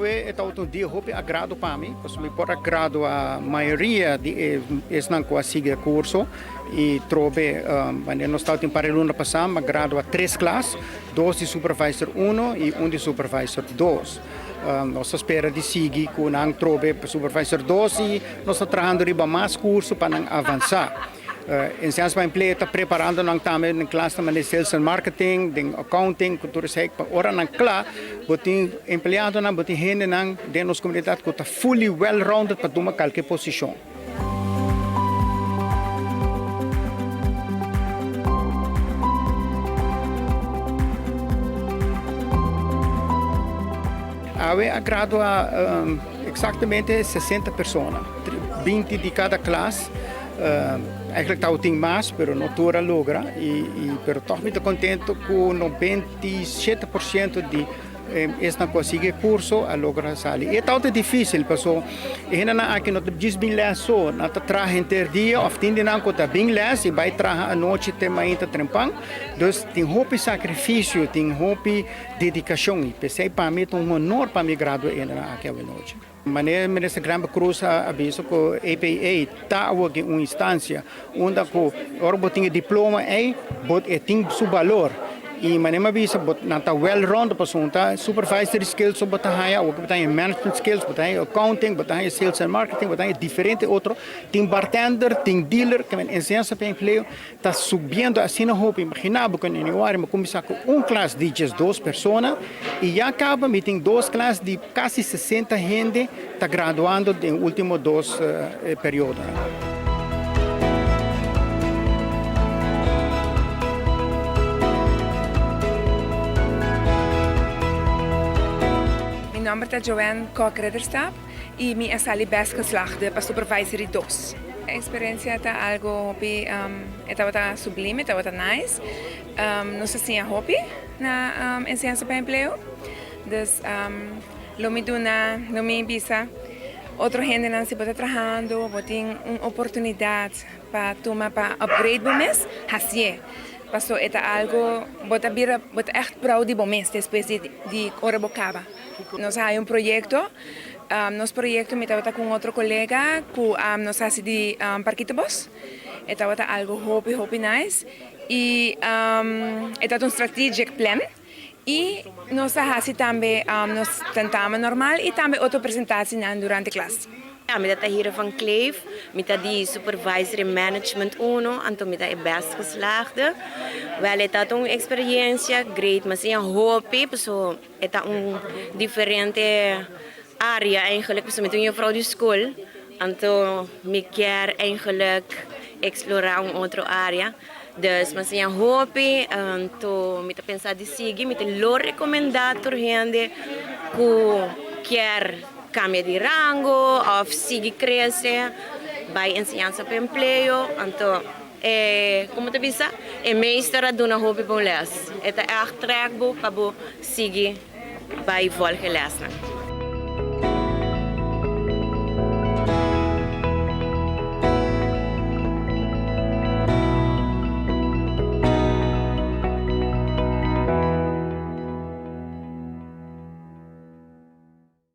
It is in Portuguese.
Awe é um dia hope agrado para mim, porque me por agrado a maioria de não consegue curso e trobe, quando nós estamos em Pareluna passando, agrado a 3 classes, 2 de supervisor 1 e 1 de supervisor 2. Nós espera de seguir com o trobe supervisor 2 e nós estamos trabalhando mais curso para avançar. Em ciência para emprego está preparando nós também na classe de sales and marketing, de accounting, cultura seca. Ora na classe, botem empregado na botem gente na de nossa comunidade que está fully well-rounded para tomar qualquer posição. Awe agrado a exatamente 60 pessoas, 20 de cada classe. Eigenlijk está tem mais, pero não toda logra pero estou muito contente com 97% de não consegue curso a lograr sair. E é tão difícil, porque ainda não aqui não diz bem lá só, não está trabalhando inter dia, ou tem não está bem lá e vai trabalhar à noite também ainda trempang. Então tem hope sacrifício, tem hope dedicação. E pensei para mim é honor para me graduar ainda aqui à noite. Maneira ministra Grande Cruz aviso que o APA está aqui uma instância onde o órgão tem diploma tem seu valor. E maneira avisa não está well-rounded para supervisory skills, botar management skills, botar accounting, botar sales and marketing, botar diferente outro. Tem bartender, tem dealer, que em ciência para emprego está subindo assim na roupa. Imaginava que no ano começar com classe de 2 pessoas e já acaba tem 2 classes de quase 60 gente está graduando nos últimos 2 períodos. Mijn naam is Joanne Kok-Ridderstap e minha sali best geslaagde para supervisory 2. A experiência está algo está sublime, está nice. Não sei se é hobby na ciência para emprego. Então, não me visa outra gente não se pode trabalhando, tem uma oportunidade para tomar para upgrade o mês, assim. Passou é algo bota echt proud de momento depois de hora bocava. Nós temos projeto, nosso projeto me estava com outro colega que nós fazemos de parquito bus. Estava algo hope nice e estava strategic plan. E nós fazemos também nós tentamos normal e também outra apresentação durante a classe. Ik ben hier van Kleef, met die supervisory management 1, en toen ben ik best geslaagd. Wel, het had een experiência great, maar een hobby, so het had een differente area eigenlijk, so met een juffrouw de school, en toen ik keer eigenlijk exploreren een andere area. Dus mas een hobby, en toen met pensar de seguir, met een lo recomendado por gente que quer cambia de rango ou sigue crescer, vai ensinança para emprego, então como te disse, meestal doen een hobby voor les. Het is echt traagbaar, maar seguir bij volgen les.